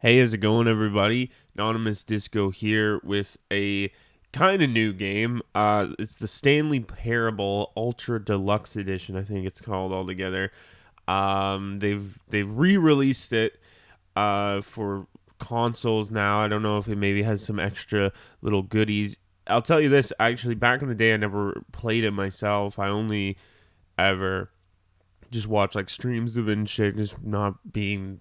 Hey, how's it going, everybody? Anonymous Dysco here with a kind of new game. It's the Stanley Parable Ultra Deluxe Edition, I think it's called altogether. They've re-released it for consoles now. I don't know if it maybe has some extra little goodies. I'll tell you this, actually, back in the day, I never played it myself. I only ever just watched like streams of it and shit, just not being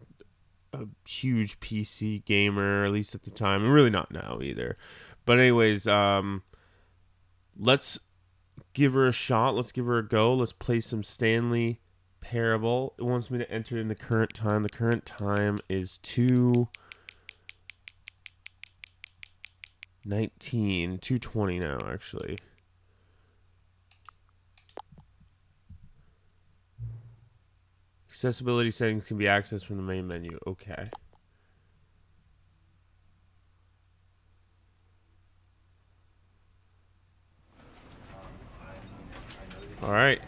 a huge PC gamer, at least at the time, and really not now either. But anyways, let's give her a shot. Let's give her a go. Let's play some Stanley Parable. It wants me to enter in the current time. The current time is 2:19, 2:20 now, actually. Accessibility settings can be accessed from the main menu. Okay. All right.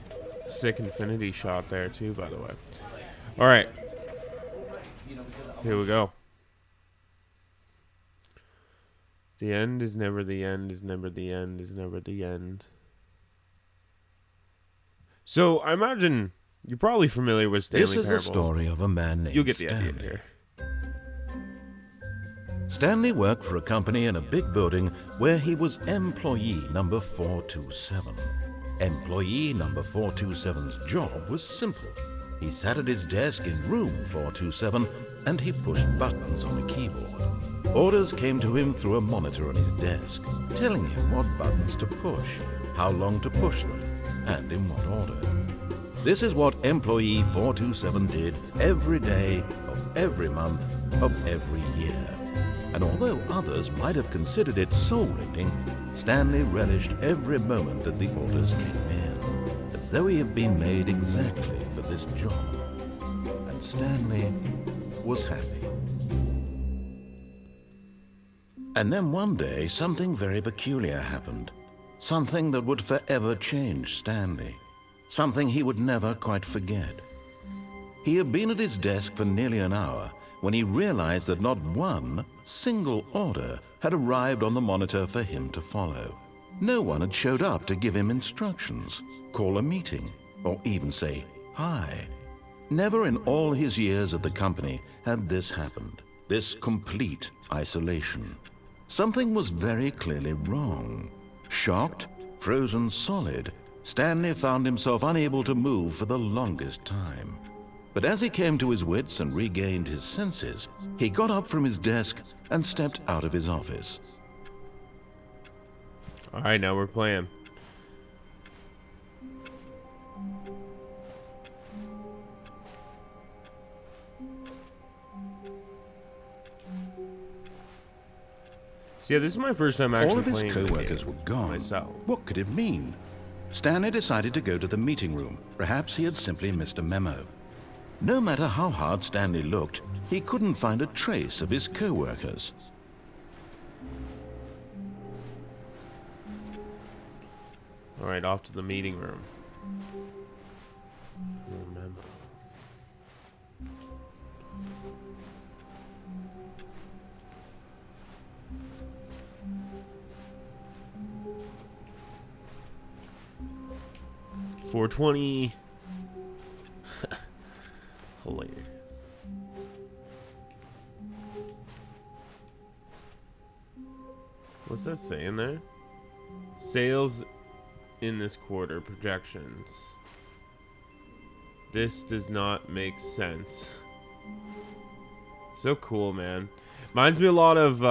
Sick infinity shot there, too, by the way. All right. Here we go. The end is never the end, is never the end, is never the end. So, I imagine you're probably familiar with Stanley Parable. This is the story of a man named You'll get the Stanley. idea here. Stanley worked for a company in a big building where he was employee number 427. Employee number 427's job was simple. He sat at his desk in room 427 and he pushed buttons on a keyboard. Orders came to him through a monitor on his desk, telling him what buttons to push, how long to push them, and in what order. This is what employee 427 did every day of every month of every year. And although others might have considered it soul-rending, Stanley relished every moment that the orders came in, as though he had been made exactly for this job. And Stanley was happy. And then one day, something very peculiar happened. Something that would forever change Stanley. Something he would never quite forget. He had been at his desk for nearly an hour when he realized that not one single order had arrived on the monitor for him to follow. No one had showed up to give him instructions, call a meeting, or even say hi. Never in all his years at the company had this happened, this complete isolation. Something was very clearly wrong. Shocked, frozen solid, Stanley found himself unable to move for the longest time. But as he came to his wits and regained his senses, he got up from his desk and stepped out of his office. All right, now we're playing. See, yeah, this is my first time actually All of his playing the co-workers game were gone. myself. What could it mean? Stanley decided to go to the meeting room. Perhaps he had simply missed a memo. No matter how hard Stanley looked, he couldn't find a trace of his co-workers. All right, off to the meeting room. Remember. $420. Hilarious. What's that saying there? Sales in this quarter projections. This does not make sense. So cool, man. Reminds me a lot of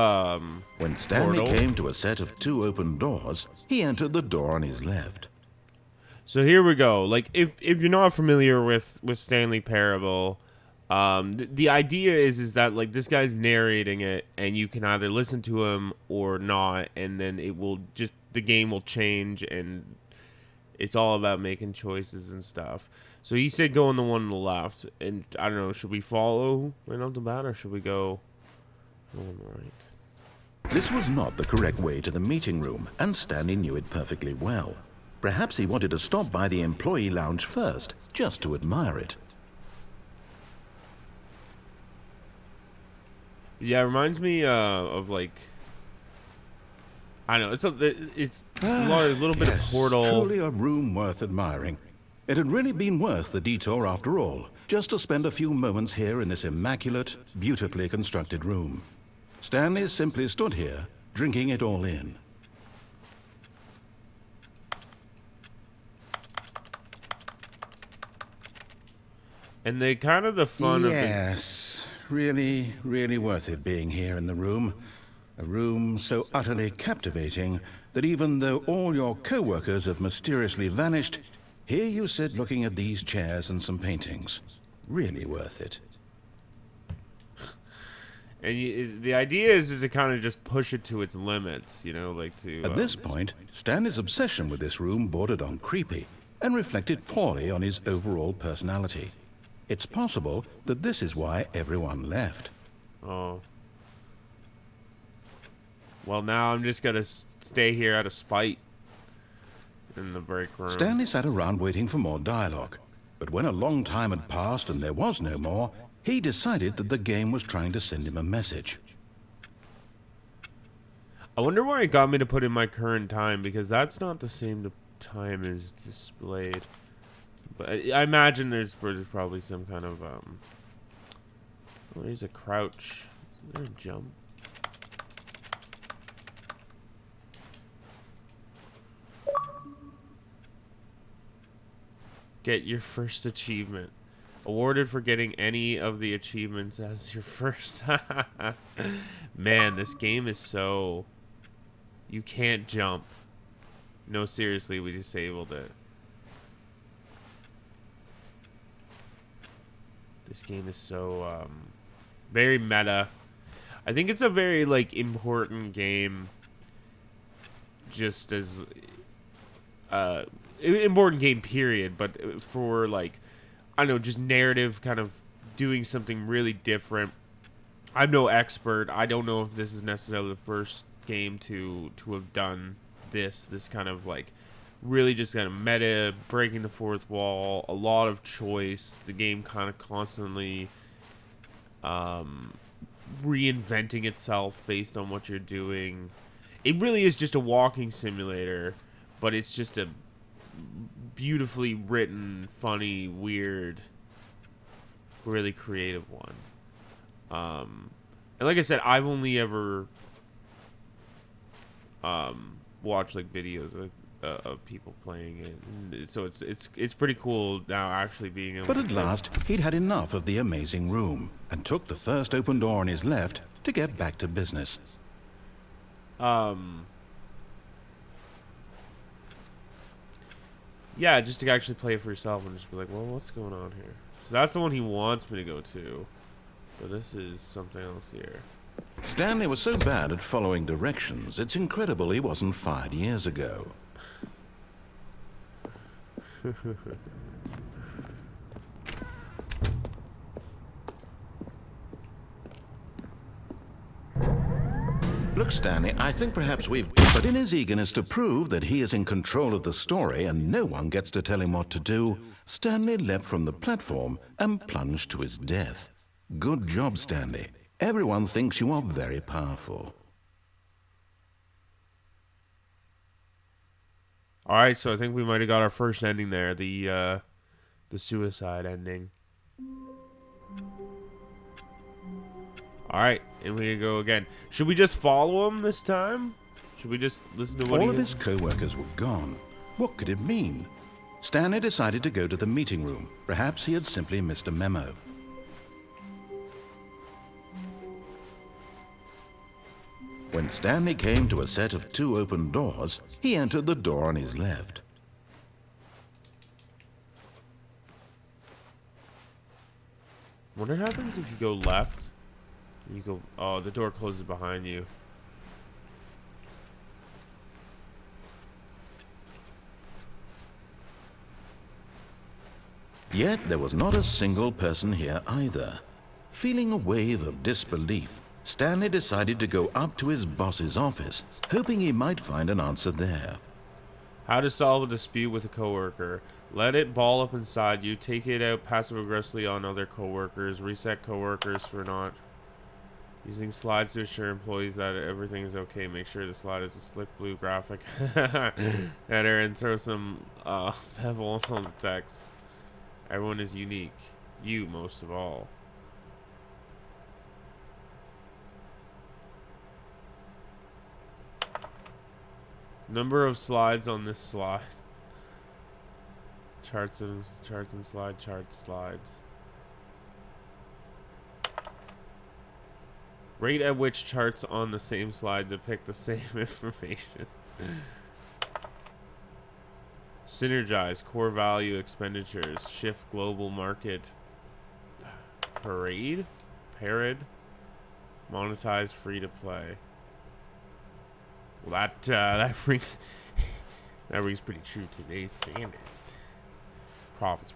When Stanley Portal. came to a set of two open doors, he entered the door on his left. So here we go. Like, if you're not familiar with Stanley Parable, the idea is that like this guy's narrating it, and you can either listen to him or not, and then it will just the game will change, and it's all about making choices and stuff. So he said go on the one on the left, and I don't know, should we follow right off the bat, or should we go on the right? This was not the correct way to the meeting room, and Stanley knew it perfectly well. Perhaps he wanted to stop by the employee lounge first, just to admire it. Yeah, it reminds me of like I don't know. It's a little bit of Yes, Portal. truly a room worth admiring. It had really been worth the detour after all, just to spend a few moments here in this immaculate, beautifully constructed room. Stanley simply stood here, drinking it all in. And they kind of the fun of the Yes, really, really worth it being here in the room. A room so utterly captivating that even though all your co-workers have mysteriously vanished, here you sit looking at these chairs and some paintings. Really worth it. and the idea is to kind of just push it to its limits, you know, like to At this point, Stanley's obsession with this room bordered on creepy and reflected poorly on his overall personality. It's possible that this is why everyone left. oh. Well, now I'm just gonna stay here out of spite in the break room. Stanley sat around waiting for more dialogue, but when a long time had passed and there was no more, he decided that the game was trying to send him a message. I wonder why it got me to put in my current time, because that's not the same time as displayed. But I imagine there's probably some kind of oh, there's a crouch. Is there a jump? Get your first achievement. Awarded for getting any of the achievements as your first. Man, this game is so... You can't jump. No, seriously, we disabled it. This game is so, very meta. I think it's a very, like, important game. Just as... important game period, but for like I don't know, just narrative kind of doing something really different. I'm no expert. I don't know if this is necessarily the first game to have done this kind of like really just kind of meta, breaking the fourth wall, a lot of choice, the game kind of constantly reinventing itself based on what you're doing. It really is just a walking simulator, but it's just a beautifully written, funny, weird, really creative one. And like I said, I've only ever watched like videos of people playing it, and so it's pretty cool now actually being able. But to at play. last, he'd had enough of the amazing room and took the first open door on his left to get back to business. Yeah, just to actually play it for yourself and just be like, well, what's going on here? So that's the one he wants me to go to. But this is something else here. Stanley was so bad at following directions, it's incredible he wasn't fired years ago. Look, Stanley, I think perhaps we've... But in his eagerness to prove that he is in control of the story and no one gets to tell him what to do, Stanley leapt from the platform and plunged to his death. Good job, Stanley. Everyone thinks you are very powerful. All right, so I think we might have got our first ending there, the suicide ending. All right, and we go again. Should we just follow him this time? Should we just listen to what All of his co-workers were gone. What could it mean? Stanley decided to go to the meeting room. Perhaps he had simply missed a memo. When Stanley came to a set of 2 open doors, he entered the door on his left. What happens if you go left? You go. Oh, the door closes behind you. Yet there was not a single person here either. Feeling a wave of disbelief, Stanley decided to go up to his boss's office, hoping he might find an answer there. How to solve a dispute with a coworker. Let it ball up inside you. Take it out passive aggressively on other coworkers. Reset coworkers for not. Using slides to assure employees that everything is okay. Make sure the slide is a slick blue graphic header and throw some bevel on the text. Everyone is unique. You most of all. Number of slides on this slide. Charts and slides. Rate at which charts on the same slide depict the same information. Synergize core value expenditures. Shift global market. Parade. Monetize free to play. Well, that brings pretty true to today's standards. Profits.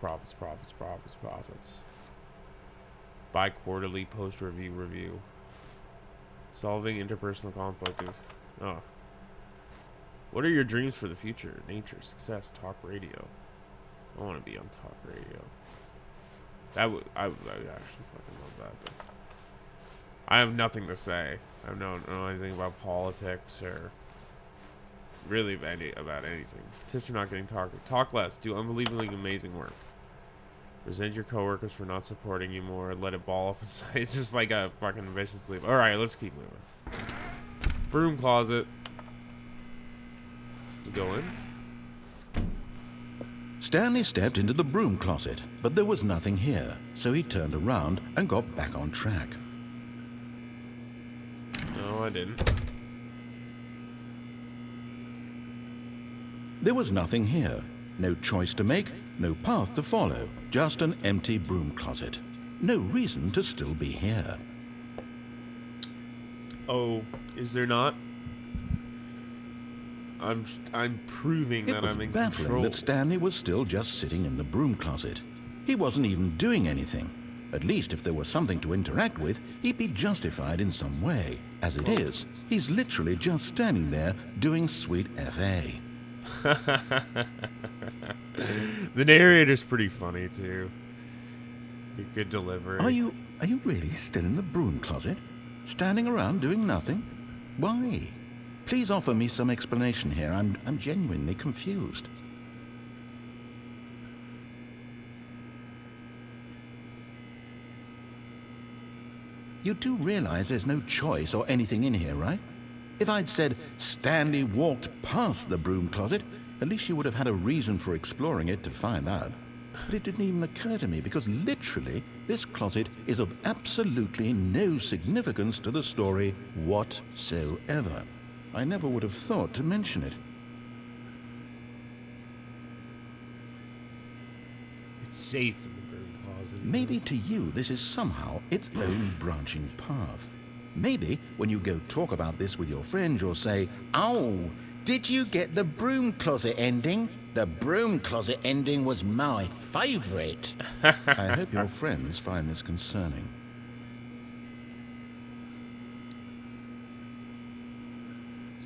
Bi-quarterly post-review. Solving interpersonal conflict. Oh. What are your dreams for the future? Nature, success, talk radio. I want to be on talk radio. I would actually fucking love that. But I have nothing to say. I don't know anything about politics or really about anything. Tips for not getting talk less. Do unbelievably amazing work. Resent your coworkers for not supporting you more. Let it ball up inside. It's just like a fucking vicious loop. All right, let's keep moving. Broom Closet. We go in. Stanley stepped into the broom closet, but there was nothing here, so he turned around and got back on track. No, I didn't. There was nothing here. No choice to make, no path to follow, just an empty broom closet. No reason to still be here. Oh, is there not? I'm proving that I'm in control. It was baffling that Stanley was still just sitting in the broom closet. He wasn't even doing anything. At least if there was something to interact with, he'd be justified in some way. As it is, he's literally just standing there doing sweet FA. The narrator's pretty funny too. Good delivery. Are you really still in the broom closet? Standing around doing nothing? Why? Please offer me some explanation here. I'm genuinely confused. You do realize there's no choice or anything in here, right? If I'd said Stanley walked past the broom closet, at least you would have had a reason for exploring it to find out. But it didn't even occur to me because literally this closet is of absolutely no significance to the story whatsoever. I never would have thought to mention it. It's safe in the broom closet. Maybe to you this is somehow its own branching path. Maybe when you go talk about this with your friends, you'll say, "Oh, did you get the broom closet ending? The broom closet ending was my favorite." I hope your friends find this concerning.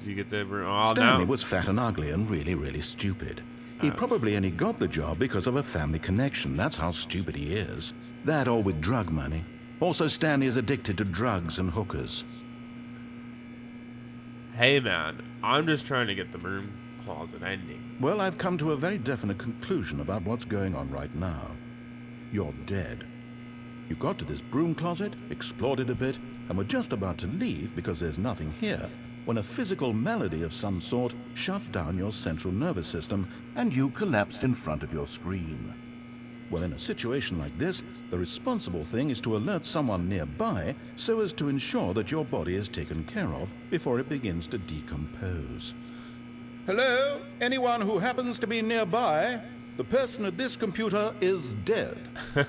Did you get the broom? Oh, Stanley no. was fat and ugly and really, really stupid. He probably only got the job because of a family connection. That's how stupid he is. That or with drug money. Also, Stanley is addicted to drugs and hookers. Hey, man. I'm just trying to get the broom closet ending. Well, I've come to a very definite conclusion about what's going on right now. You're dead. You got to this broom closet, explored it a bit, and were just about to leave because there's nothing here, when a physical malady of some sort shut down your central nervous system and you collapsed in front of your screen. Well, in a situation like this, the responsible thing is to alert someone nearby so as to ensure that your body is taken care of before it begins to decompose. Hello? Anyone who happens to be nearby? The person at this computer is dead.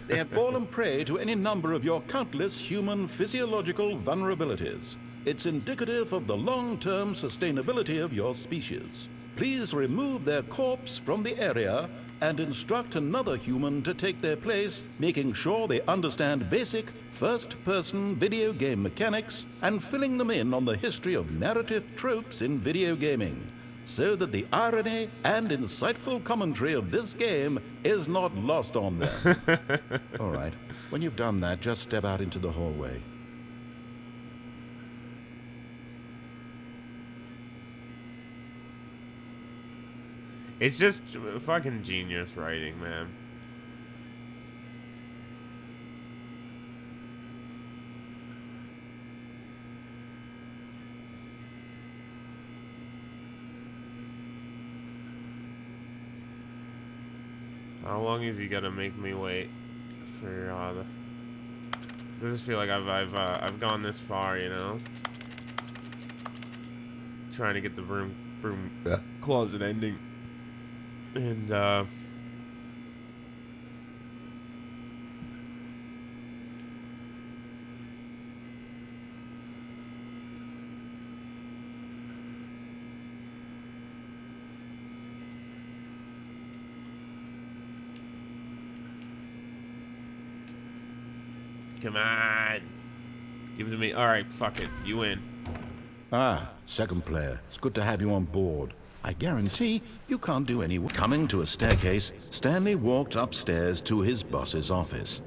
They have fallen prey to any number of your countless human physiological vulnerabilities. It's indicative of the long-term sustainability of your species. Please remove their corpse from the area and instruct another human to take their place, making sure they understand basic first-person video game mechanics and filling them in on the history of narrative tropes in video gaming, so that the irony and insightful commentary of this game is not lost on them. All right, when you've done that, just step out into the hallway. It's just fucking genius writing, man. How long is he gonna make me wait for the? I just feel like I've gone this far, you know. Trying to get the broom closet ending, and come on, give it to me. All right, fuck it, you win. Ah, second player. It's good to have you on board. I guarantee you can't do any work. Coming to a staircase, Stanley walked upstairs to his boss's office.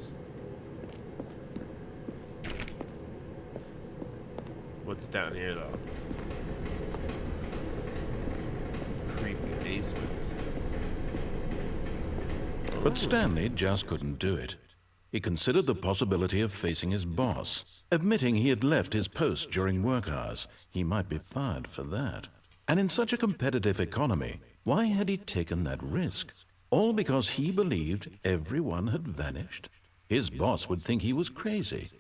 What's down here, though? Creepy basement. But Stanley just couldn't do it. He considered the possibility of facing his boss, admitting he had left his post during work hours. He might be fired for that. And in such a competitive economy, why had he taken that risk? All because he believed everyone had vanished? His boss would think he was crazy.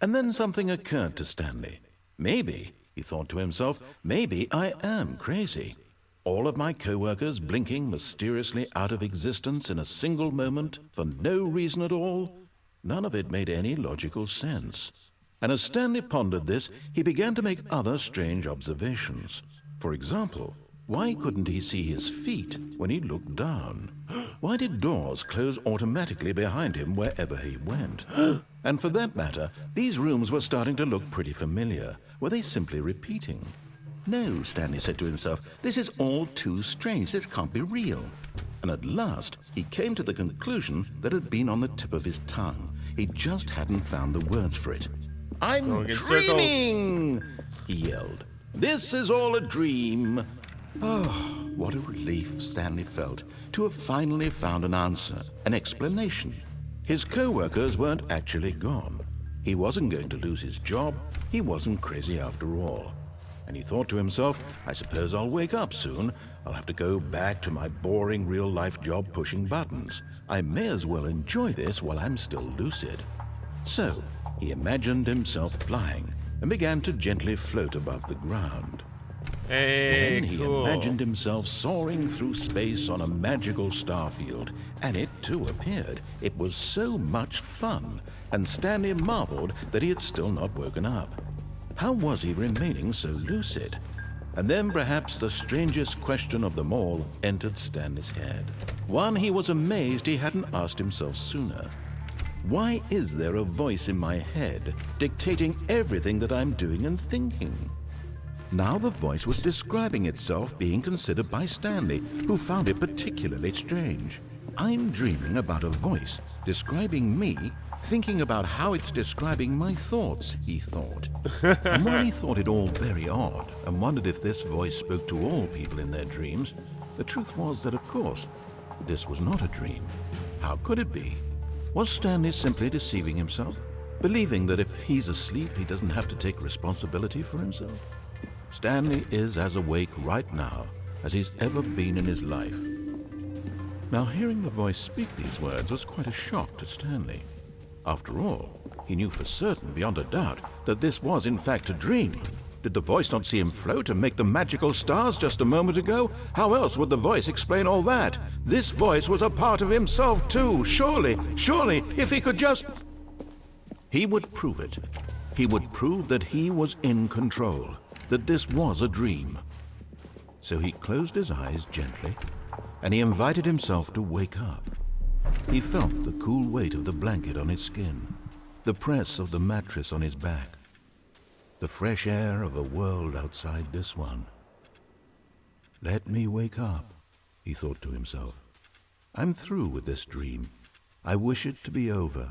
And then something occurred to Stanley. Maybe, he thought to himself, maybe I am crazy. All of my co-workers blinking mysteriously out of existence in a single moment for no reason at all? None of it made any logical sense. And as Stanley pondered this, he began to make other strange observations. For example, why couldn't he see his feet when he looked down? Why did doors close automatically behind him wherever he went? And for that matter, these rooms were starting to look pretty familiar. Were they simply repeating? No, Stanley said to himself, this is all too strange. This can't be real. And at last, he came to the conclusion that had been on the tip of his tongue. He just hadn't found the words for it. I'm dreaming, he yelled. This is all a dream. Oh, what a relief Stanley felt to have finally found an answer, an explanation. His co-workers weren't actually gone. He wasn't going to lose his job. He wasn't crazy after all. And he thought to himself, I suppose I'll wake up soon. I'll have to go back to my boring real-life job pushing buttons. I may as well enjoy this while I'm still lucid. So, he imagined himself flying and began to gently float above the ground. Hey, then he imagined himself soaring through space on a magical starfield, and it too appeared. It was so much fun, and Stanley marveled that he had still not woken up. How was he remaining so lucid? And then perhaps the strangest question of them all entered Stanley's head. One he was amazed he hadn't asked himself sooner. Why is there a voice in my head dictating everything that I'm doing and thinking? Now the voice was describing itself being considered by Stanley, who found it particularly strange. I'm dreaming about a voice describing me, thinking about how it's describing my thoughts, he thought. And while he thought it all very odd and wondered if this voice spoke to all people in their dreams, the truth was that, of course, this was not a dream. How could it be? Was Stanley simply deceiving himself, believing that if he's asleep, he doesn't have to take responsibility for himself? Stanley is as awake right now as he's ever been in his life. Now, hearing the voice speak these words was quite a shock to Stanley. After all, he knew for certain, beyond a doubt, that this was in fact a dream. Did the voice not see him float and make the magical stars just a moment ago? How else would the voice explain all that? This voice was a part of himself too. Surely, if he could just... He would prove it. He would prove that he was in control, that this was a dream. So he closed his eyes gently, and he invited himself to wake up. He felt the cool weight of the blanket on his skin, the press of the mattress on his back, the fresh air of a world outside this one. Let me wake up, he thought to himself. I'm through with this dream. I wish it to be over.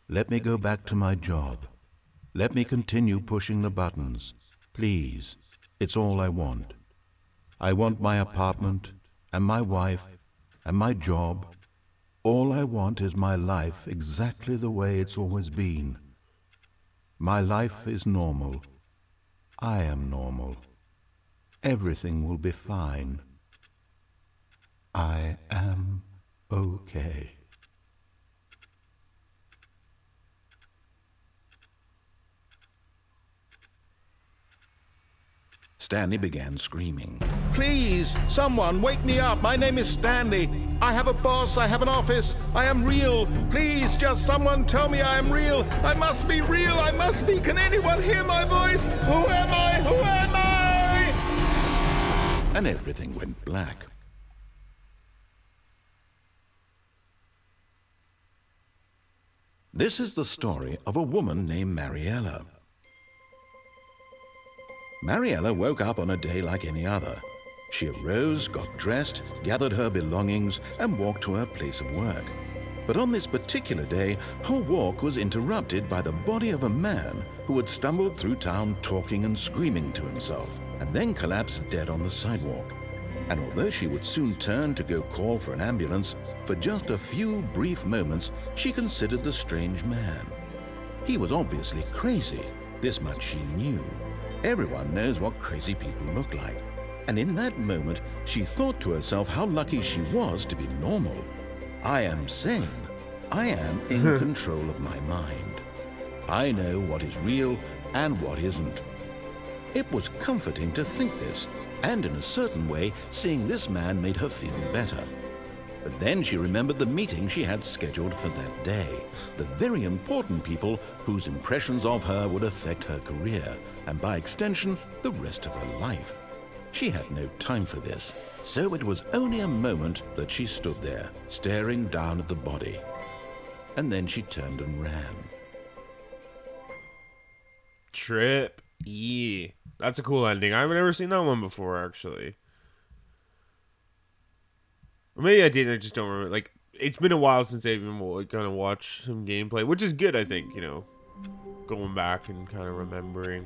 Let me go back to my job. Let me continue pushing the buttons. Please, it's all I want. I want my apartment and my wife and my job. All I want is my life exactly the way it's always been. My life is normal. I am normal. Everything will be fine. I am okay. Stanley began screaming. Please, someone, wake me up. My name is Stanley. I have a boss. I have an office. I am real. Please, just someone tell me I am real. I must be real. I must be. Can anyone hear my voice? Who am I? Who am I? And everything went black. This is the story of a woman named Mariella. Mariella woke up on a day like any other. She arose, got dressed, gathered her belongings, and walked to her place of work. But on this particular day, her walk was interrupted by the body of a man who had stumbled through town talking and screaming to himself, and then collapsed dead on the sidewalk. And although she would soon turn to go call for an ambulance, for just a few brief moments, she considered the strange man. He was obviously crazy. This much she knew. Everyone knows what crazy people look like. And in that moment, she thought to herself how lucky she was to be normal. I am sane. I am in control of my mind. I know what is real and what isn't. It was comforting to think this, and in a certain way, seeing this man made her feel better. But then she remembered the meeting she had scheduled for that day. The very important people whose impressions of her would affect her career, and by extension, the rest of her life. She had no time for this, so it was only a moment that she stood there, staring down at the body. And then she turned and ran. Trip. Yeah. That's a cool ending. I've never seen that one before, actually. Or maybe I did, I just don't remember. Like, it's been a while since I've been going to watch some gameplay, which is good, I think, you know. Going back and kind of remembering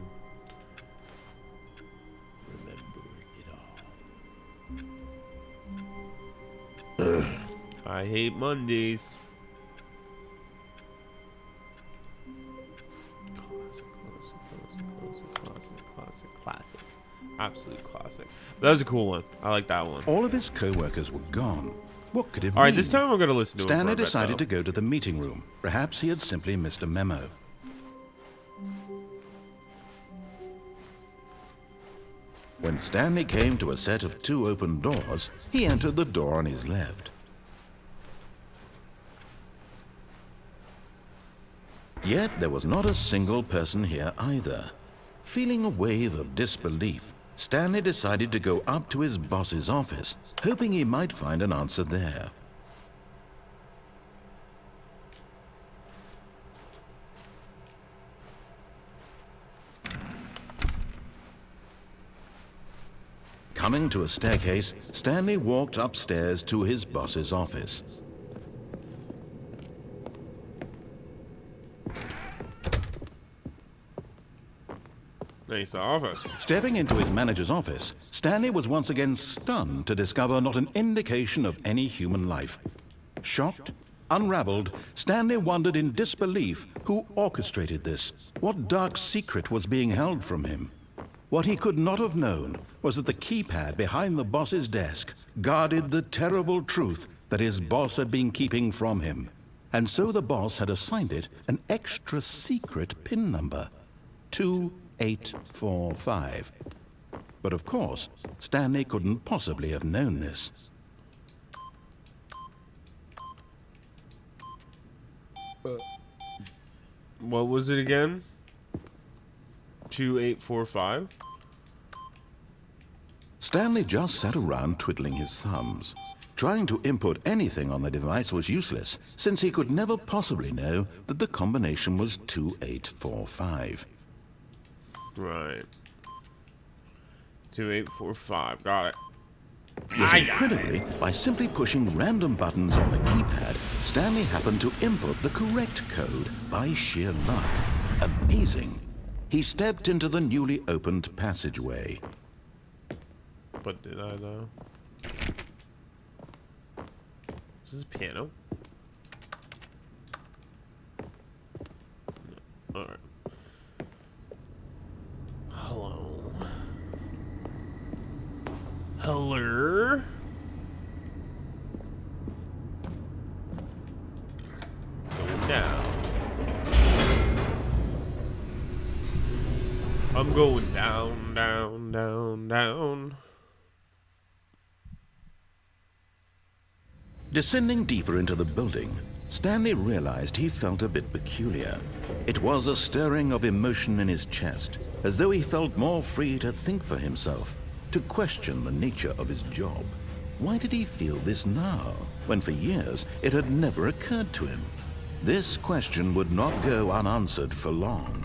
it all. I hate Mondays. Classic. Absolute classic. That was a cool one. I like that one. All of his co-workers were gone. What could it mean? All right, this time I'm going to listen to him Stanley for a bit, decided though. to go to the meeting room. Perhaps he had simply missed a memo. When Stanley came to a set of 2 open doors, he entered the door on his left. Yet there was not a single person here either. Feeling a wave of disbelief, Stanley decided to go up to his boss's office, hoping he might find an answer there. Coming to a staircase, Stanley walked upstairs to his boss's office. Nice office. Stepping into his manager's office, Stanley was once again stunned to discover not an indication of any human life. Shocked, unraveled, Stanley wondered in disbelief who orchestrated this. What dark secret was being held from him? What he could not have known was that the keypad behind the boss's desk guarded the terrible truth that his boss had been keeping from him. And so the boss had assigned it an extra secret PIN number. 2845. But of course, Stanley couldn't possibly have known this. What was it again? 2845? Stanley just sat around twiddling his thumbs. Trying to input anything on the device was useless, since he could never possibly know that the combination was 2845. Right. 2845. Got it. Yet incredibly, by simply pushing random buttons on the keypad, Stanley happened to input the correct code by sheer luck. Amazing. He stepped into the newly opened passageway. But did I though? Is this a piano? No. Alright. Hello. Hello? Going down. I'm going down, down, down, down. Descending deeper into the building, Stanley realized he felt a bit peculiar. It was a stirring of emotion in his chest, as though he felt more free to think for himself, to question the nature of his job. Why did he feel this now, when for years it had never occurred to him? This question would not go unanswered for long.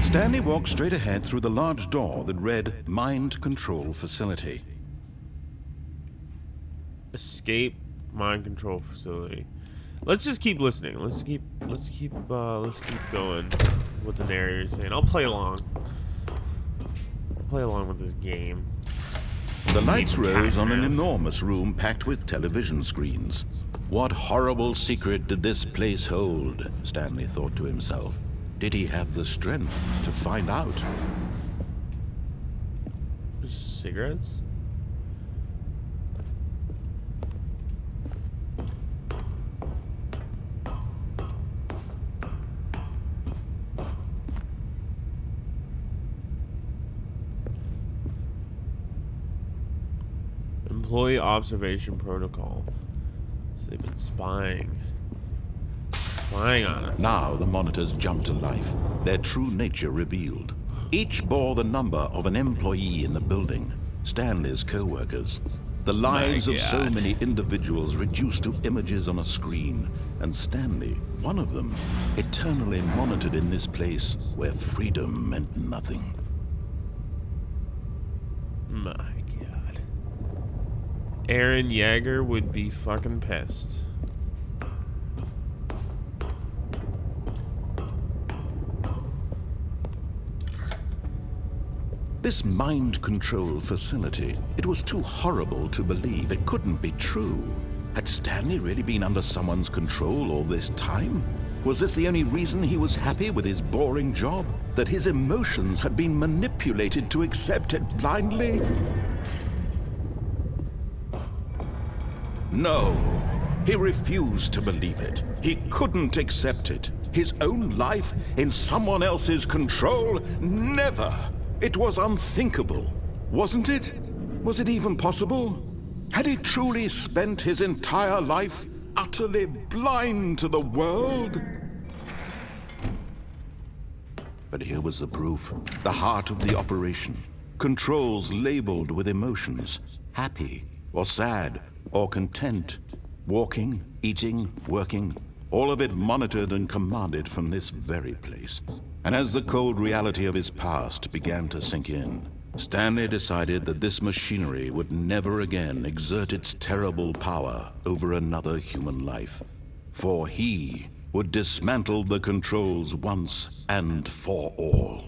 Stanley walked straight ahead through the large door that read Mind Control Facility. Escape mind control facility. Let's just keep listening. Let's keep going. What the narrator's saying. I'll play along. Play along with this game. The lights rose on an enormous room packed with television screens. What horrible secret did this place hold? Stanley thought to himself. Did he have the strength to find out? Cigarettes? Employee observation protocol. So they've been spying on us. Now the monitors jumped to life, their true nature revealed. Each bore the number of an employee in the building, Stanley's co-workers. The lives of so many individuals reduced to images on a screen, and Stanley, one of them, eternally monitored in this place where freedom meant nothing. My God. Aaron Yeager would be fucking pissed. This mind control facility, it was too horrible to believe. It couldn't be true. Had Stanley really been under someone's control all this time? Was this the only reason he was happy with his boring job? That his emotions had been manipulated to accept it blindly? No, he refused to believe it. He couldn't accept it. His own life in someone else's control? Never! It was unthinkable, wasn't it? Was it even possible? Had he truly spent his entire life utterly blind to the world? But here was the proof, the heart of the operation. Controls labeled with emotions, happy or sad or content, walking, eating, working, all of it monitored and commanded from this very place. And as the cold reality of his past began to sink in, Stanley decided that this machinery would never again exert its terrible power over another human life. For he would dismantle the controls once and for all.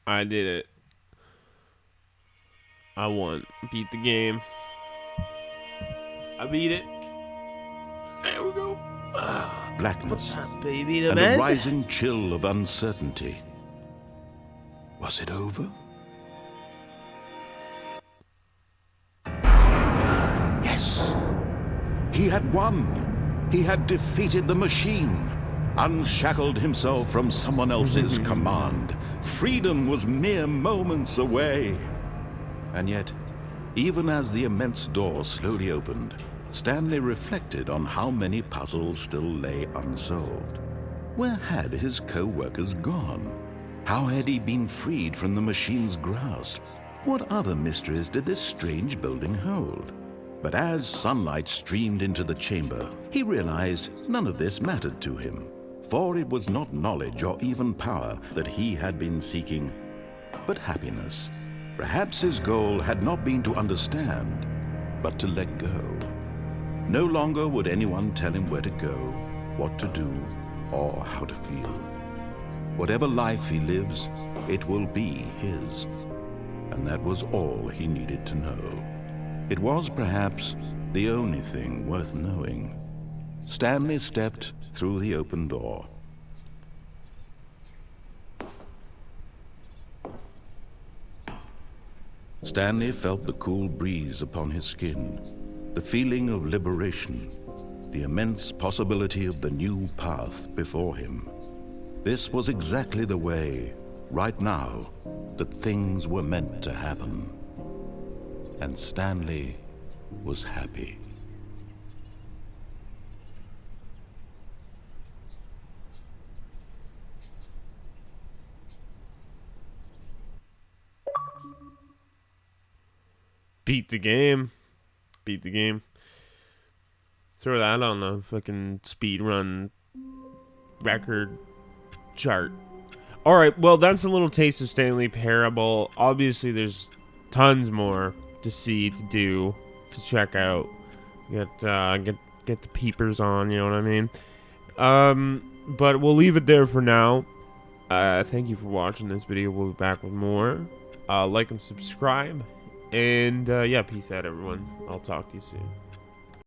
I did it. I won. Beat the game. I beat it. There we go. Blackness Baby, and a rising chill of uncertainty. Was it over? Yes. He had won. He had defeated the machine. Unshackled himself from someone else's command. Freedom was mere moments away. And yet, even as the immense door slowly opened, Stanley reflected on how many puzzles still lay unsolved. Where had his co-workers gone? How had he been freed from the machine's grasp? What other mysteries did this strange building hold? But as sunlight streamed into the chamber, he realized none of this mattered to him. For it was not knowledge or even power that he had been seeking, but happiness. Perhaps his goal had not been to understand, but to let go. No longer would anyone tell him where to go, what to do, or how to feel. Whatever life he lives, it will be his. And that was all he needed to know. It was perhaps the only thing worth knowing. Stanley stepped through the open door. Stanley felt the cool breeze upon his skin, the feeling of liberation, the immense possibility of the new path before him. This was exactly the way, right now, that things were meant to happen. And Stanley was happy. Beat the game. Beat the game. Throw that on the fucking speed run record chart. All right, well, that's a little taste of Stanley Parable. Obviously, there's tons more to see, to do, to check out. Get the peepers on, you know what I mean? But we'll leave it there for now. Thank you for watching this video. We'll be back with more. Like and subscribe. And yeah, peace out, everyone. I'll talk to you soon.